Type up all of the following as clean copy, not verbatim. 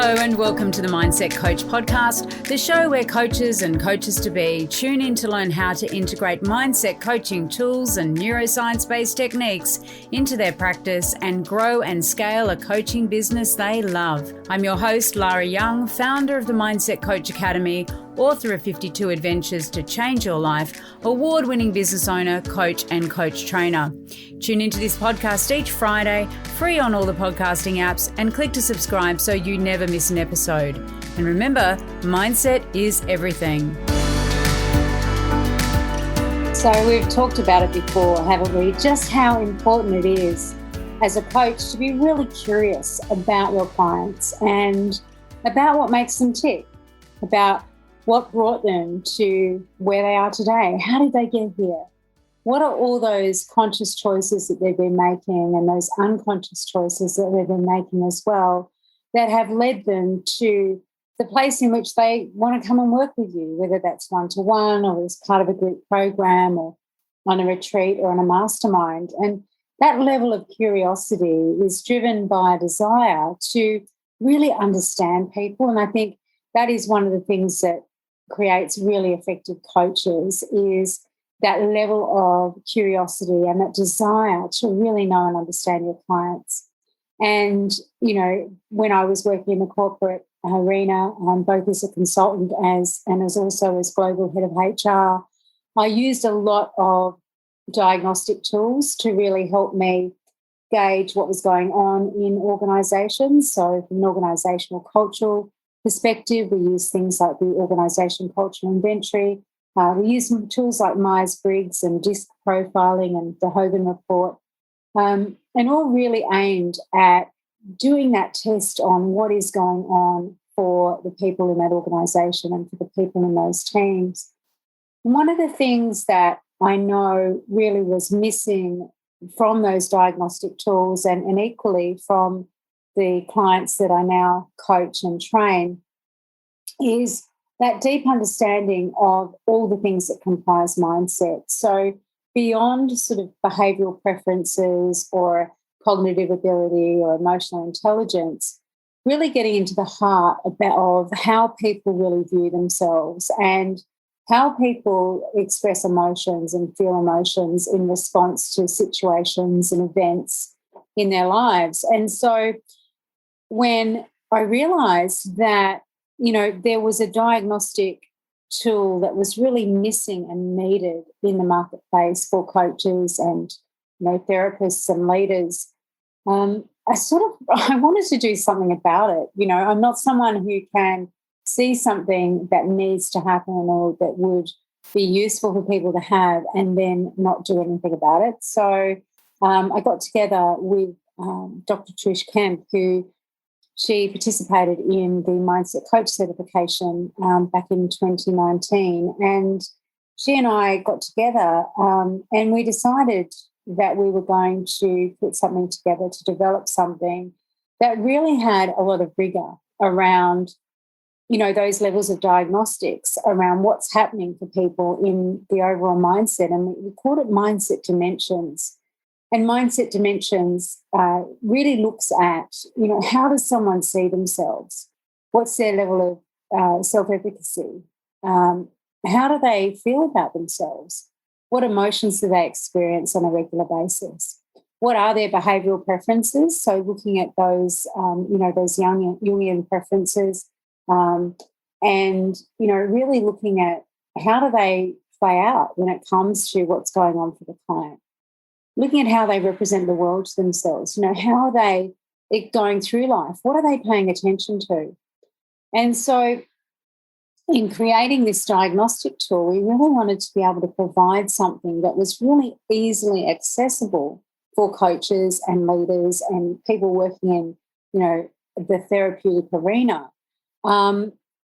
Hello and welcome to the Mindset Coach podcast, the show where coaches and coaches-to-be tune in to learn how to integrate mindset coaching tools and neuroscience-based techniques into their practice and grow and scale a coaching business they love. I'm your host, Lara Young, founder of the Mindset Coach Academy, author of 52 Adventures to Change Your Life, award-winning business owner, coach and coach trainer. Tune into this podcast each Friday, free on all the podcasting apps, and click to subscribe so you never miss an episode. And remember, mindset is everything. So we've talked about it before, haven't we? Just how important it is as a coach to be really curious about your clients and about what makes them tick, about what brought them to where they are today. How did they get here? What are all those conscious choices that they've been making and those unconscious choices that they've been making as well that have led them to the place in which they want to come and work with you, whether that's one-to-one or as part of a group program or on a retreat or on a mastermind. And that level of curiosity is driven by a desire to really understand people. And I think that is one of the things that creates really effective coaches is that level of curiosity and that desire to really know and understand your clients. And, you know, when I was working in the corporate arena, both as a consultant and as also as global head of HR, I used a lot of diagnostic tools to really help me gauge what was going on in organisations. So from an organisational cultural perspective, we use things like the Organisation Cultural Inventory. We use some tools like Myers-Briggs and DISC profiling and the Hogan Report, and all really aimed at doing that test on what is going on for the people in that organisation and for the people in those teams. And one of the things that I know really was missing from those diagnostic tools and equally from the clients that I now coach and train is that deep understanding of all the things that comprise mindset. So beyond sort of behavioural preferences or cognitive ability or emotional intelligence, really getting into the heart of how people really view themselves and how people express emotions and feel emotions in response to situations and events in their lives. And so when I realised that, you know, there was a diagnostic tool that was really missing and needed in the marketplace for coaches and, you know, therapists and leaders, I wanted to do something about it. You know, I'm not someone who can see something that needs to happen or that would be useful for people to have and then not do anything about it. So I got together with Dr. Trish Kemp, who she participated in the Mindset Coach certification back in 2019. And she and I got together and we decided that we were going to put something together to develop something that really had a lot of rigor around, you know, those levels of diagnostics around what's happening for people in the overall mindset. And we called it Mindset Dimensions. And Mindset Dimensions really looks at, you know, how does someone see themselves? What's their level of self-efficacy? How do they feel about themselves? What emotions do they experience on a regular basis? What are their behavioural preferences? So looking at those, you know, those Jungian preferences and, you know, really looking at how do they play out when it comes to what's going on for the client. Looking at how they represent the world to themselves, you know, how are they going through life? What are they paying attention to? And so in creating this diagnostic tool, we really wanted to be able to provide something that was really easily accessible for coaches and leaders and people working in, you know, the therapeutic arena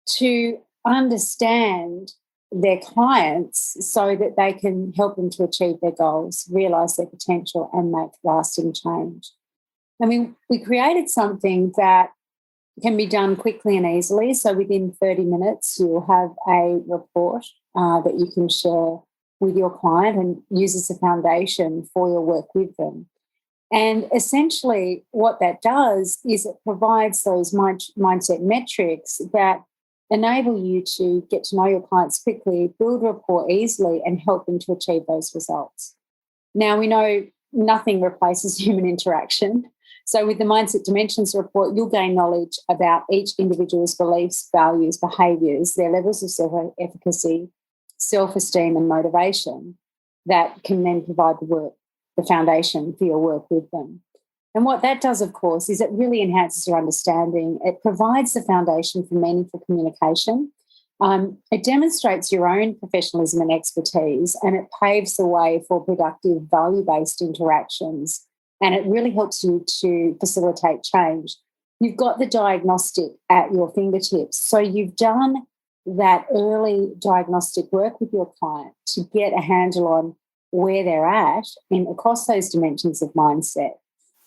to understand their clients so that they can help them to achieve their goals, realise their potential and make lasting change. I mean, we created something that can be done quickly and easily. So within 30 minutes, you'll have a report that you can share with your client and use as a foundation for your work with them. And essentially what that does is it provides those mindset metrics that enable you to get to know your clients quickly, build rapport easily, and help them to achieve those results. Now, we know nothing replaces human interaction. So with the Mindset Dimensions report, you'll gain knowledge about each individual's beliefs, values, behaviours, their levels of self-efficacy, self-esteem and motivation that can then provide the foundation for your work with them. And what that does, of course, is it really enhances your understanding. It provides the foundation for meaningful communication. It demonstrates your own professionalism and expertise, and it paves the way for productive, value-based interactions. And it really helps you to facilitate change. You've got the diagnostic at your fingertips. So you've done that early diagnostic work with your client to get a handle on where they're at and across those dimensions of mindset,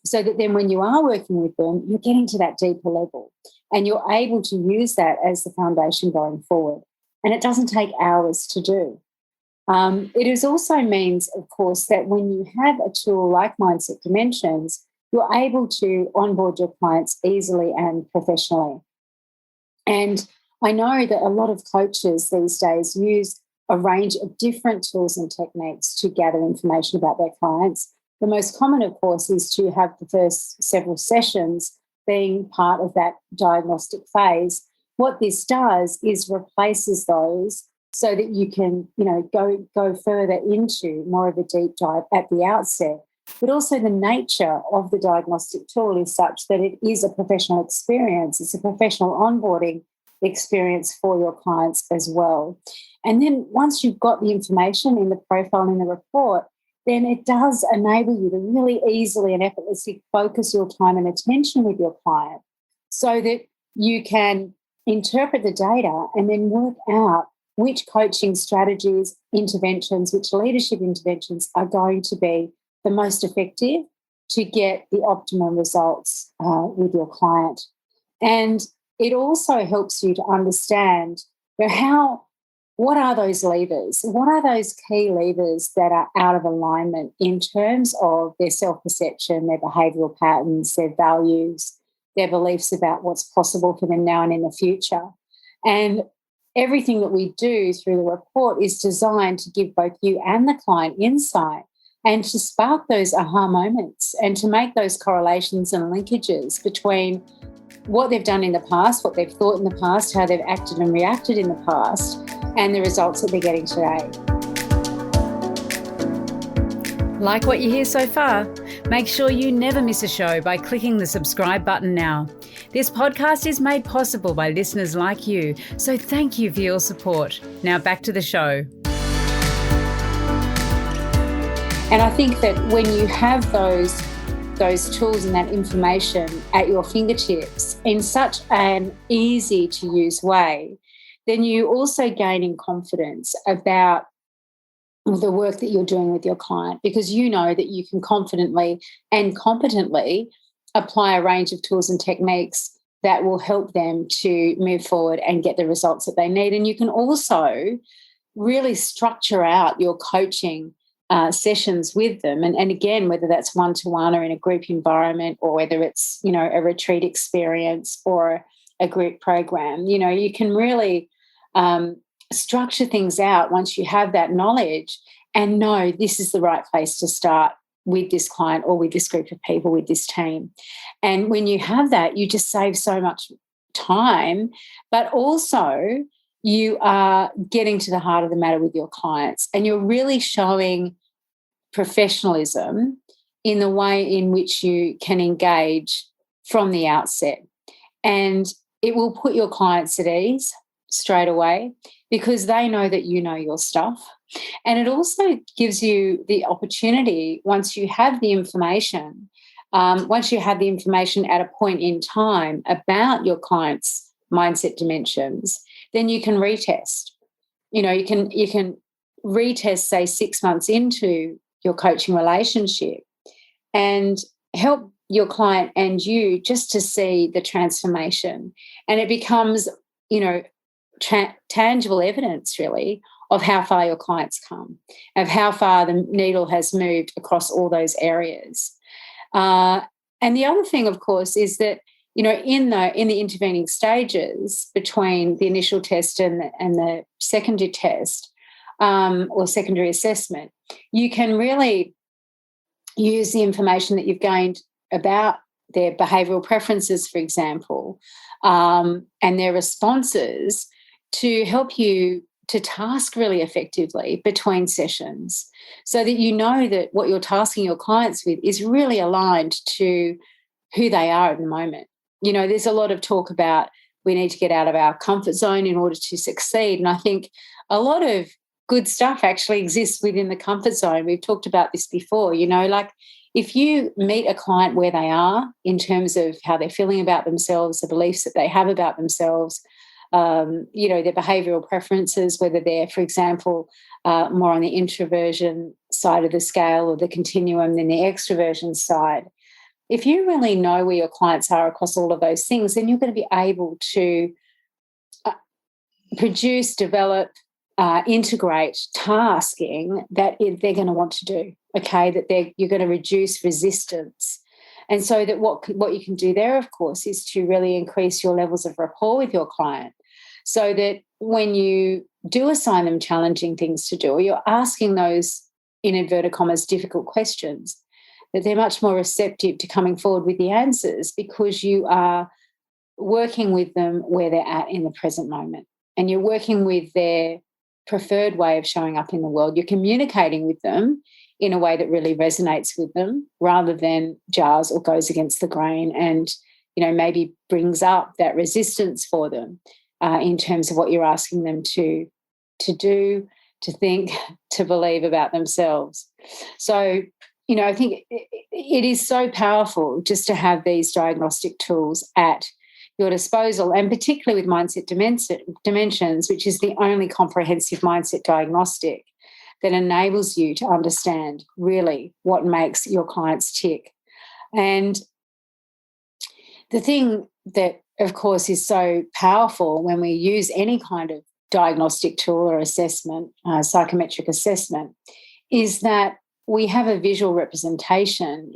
so that then when you are working with them, you're getting to that deeper level and you're able to use that as the foundation going forward. And it doesn't take hours to do. It also means, of course, that when you have a tool like Mindset Dimensions, you're able to onboard your clients easily and professionally. And I know that a lot of coaches these days use a range of different tools and techniques to gather information about their clients. The most common, of course, is to have the first several sessions being part of that diagnostic phase. What this does is replaces those so that you can, go further into more of a deep dive at the outset. But also the nature of the diagnostic tool is such that it is a professional experience. It's a professional onboarding experience for your clients as well. And then once you've got the information in the profile and in the report, then it does enable you to really easily and effortlessly focus your time and attention with your client so that you can interpret the data and then work out which coaching strategies, interventions, which leadership interventions are going to be the most effective to get the optimum results with your client. And it also helps you to understand what are those levers? What are those key levers that are out of alignment in terms of their self-perception, their behavioural patterns, their values, their beliefs about what's possible for them now and in the future? And everything that we do through the report is designed to give both you and the client insight and to spark those aha moments and to make those correlations and linkages between what they've done in the past, what they've thought in the past, how they've acted and reacted in the past, and the results that they're getting today. Like what you hear so far? Make sure you never miss a show by clicking the subscribe button now. This podcast is made possible by listeners like you, so thank you for your support. Now back to the show. And I think that when you have those tools and that information at your fingertips in such an easy to use way, then you also gain in confidence about the work that you're doing with your client, because you know that you can confidently and competently apply a range of tools and techniques that will help them to move forward and get the results that they need. And you can also really structure out your coaching sessions with them. And again, whether that's one-to-one or in a group environment, or whether it's, a retreat experience or a group program, you can really structure things out once you have that knowledge and know this is the right place to start with this client or with this group of people, with this team. And when you have that, you just save so much time, but also you are getting to the heart of the matter with your clients, and you're really showing professionalism in the way in which you can engage from the outset. And it will put your clients at ease straight away because they know that you know your stuff. And it also gives you the opportunity, once you have the information at a point in time about your client's mindset dimensions, then you can retest. You can retest, say, 6 months into your coaching relationship and help your client and you just to see the transformation. And it becomes, tangible evidence really of how far your client's come, of how far the needle has moved across all those areas. And the other thing, of course, is that, in the intervening stages between the initial test and the secondary test, or secondary assessment, you can really use the information that you've gained about their behavioural preferences, for example, and their responses to help you to task really effectively between sessions, so that you know that what you're tasking your clients with is really aligned to who they are at the moment. There's a lot of talk about we need to get out of our comfort zone in order to succeed. And I think a lot of good stuff actually exists within the comfort zone. We've talked about this before, like if you meet a client where they are in terms of how they're feeling about themselves, the beliefs that they have about themselves, their behavioural preferences, whether they're, for example, more on the introversion side of the scale or the continuum than the extroversion side. If you really know where your clients are across all of those things, then you're going to be able to produce, develop, integrate tasking that they're going to want to do, okay, that you're going to reduce resistance. And so that what you can do there, of course, is to really increase your levels of rapport with your client, so that when you do assign them challenging things to do, or you're asking those, in inverted commas, difficult questions, that they're much more receptive to coming forward with the answers, because you are working with them where they're at in the present moment, and you're working with their preferred way of showing up in the world. You're communicating with them in a way that really resonates with them, rather than jars or goes against the grain and, maybe brings up that resistance for them in terms of what you're asking them to do, to think, to believe about themselves. So, I think it is so powerful just to have these diagnostic tools at your disposal, and particularly with Mindset Dimensions, which is the only comprehensive mindset diagnostic that enables you to understand really what makes your clients tick. And the thing that, of course, is so powerful when we use any kind of diagnostic tool or assessment, psychometric assessment, is that we have a visual representation,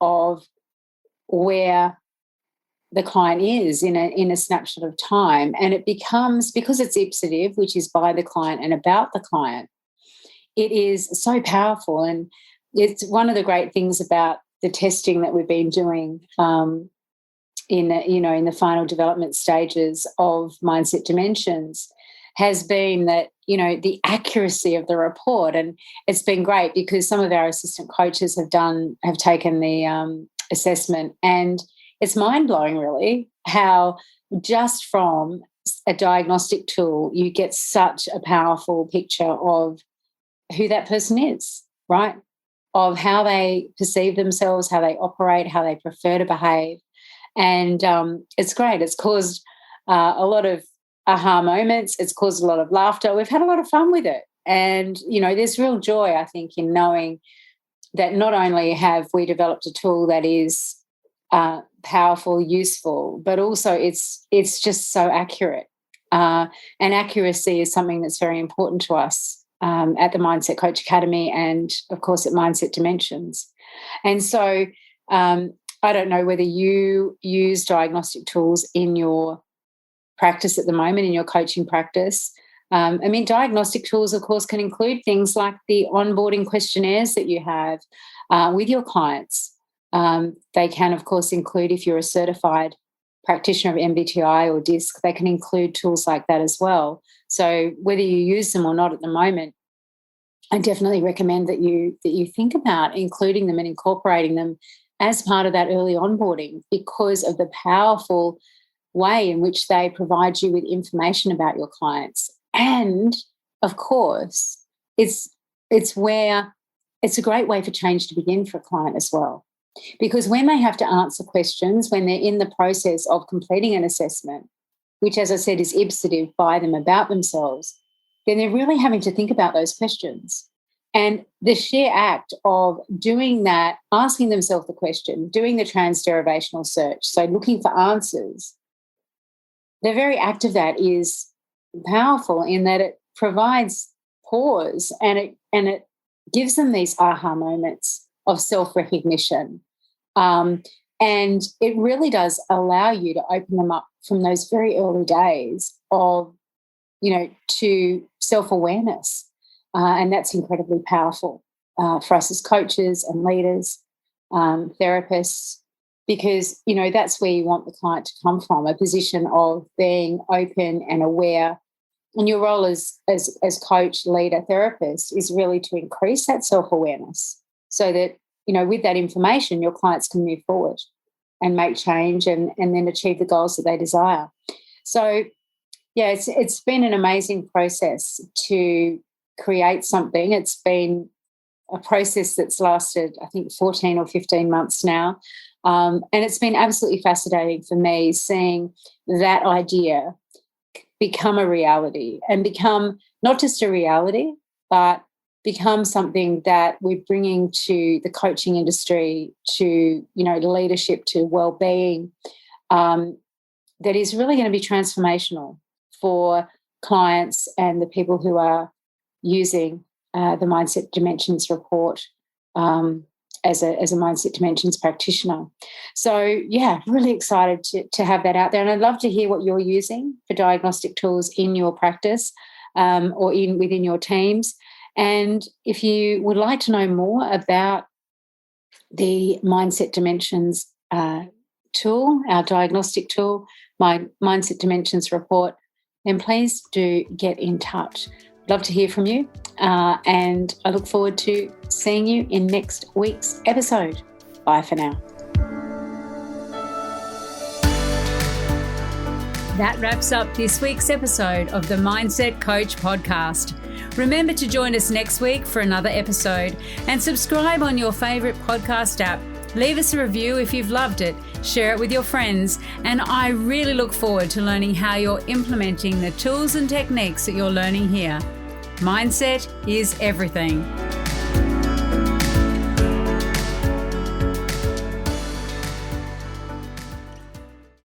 of where the client is in a snapshot of time. And it becomes, because it's ipsative, which is by the client and about the client, it is so powerful. And it's one of the great things about the testing that we've been doing in the final development stages of Mindset Dimensions has been that, the accuracy of the report. And it's been great because some of our assistant coaches have taken the assessment, and it's mind-blowing really how just from a diagnostic tool you get such a powerful picture of who that person is, right? Of how they perceive themselves, how they operate, how they prefer to behave. And it's great. It's caused a lot of aha moments. It's caused a lot of laughter. We've had a lot of fun with it. And, there's real joy, I think, in knowing that not only have we developed a tool that is powerful, useful, but also it's just so accurate. And accuracy is something that's very important to us at the Mindset Coach Academy and, of course, at Mindset Dimensions. And so I don't know whether you use diagnostic tools in your practice at the moment, in your coaching practice. Diagnostic tools, of course, can include things like the onboarding questionnaires that you have with your clients. They can, of course, include, if you're a certified practitioner of MBTI or DISC, they can include tools like that as well. So whether you use them or not at the moment, I definitely recommend that you think about including them and incorporating them as part of that early onboarding, because of the powerful way in which they provide you with information about your clients. And, of course, it's a great way for change to begin for a client as well. Because when they have to answer questions, when they're in the process of completing an assessment, which, as I said, is ipsative by them about themselves, then they're really having to think about those questions. And the sheer act of doing that, asking themselves the question, doing the transderivational search, so looking for answers, the very act of that is powerful in that it provides pause and it gives them these aha moments of self-recognition And it really does allow you to open them up from those very early days of, to self-awareness. And that's incredibly powerful for us as coaches and leaders, therapists, because, that's where you want the client to come from, a position of being open and aware. And your role as coach, leader, therapist is really to increase that self-awareness so that, with that information, your clients can move forward and make change and then achieve the goals that they desire. So, yeah, it's been an amazing process to create something. It's been a process that's lasted, I think, 14 or 15 months now. And it's been absolutely fascinating for me seeing that idea become a reality and become not just a reality, but become something that we're bringing to the coaching industry, to, leadership, to well-being, that is really going to be transformational for clients and the people who are using the Mindset Dimensions report as a Mindset Dimensions practitioner. So, yeah, really excited to have that out there. And I'd love to hear what you're using for diagnostic tools in your practice or within your teams. And if you would like to know more about the Mindset Dimensions tool, our diagnostic tool, my Mindset Dimensions report, then please do get in touch. Love to hear from you. And I look forward to seeing you in next week's episode. Bye for now. That wraps up this week's episode of the Mindset Coach podcast. Remember to join us next week for another episode and subscribe on your favourite podcast app. Leave us a review if you've loved it, share it with your friends, and I really look forward to learning how you're implementing the tools and techniques that you're learning here. Mindset is everything.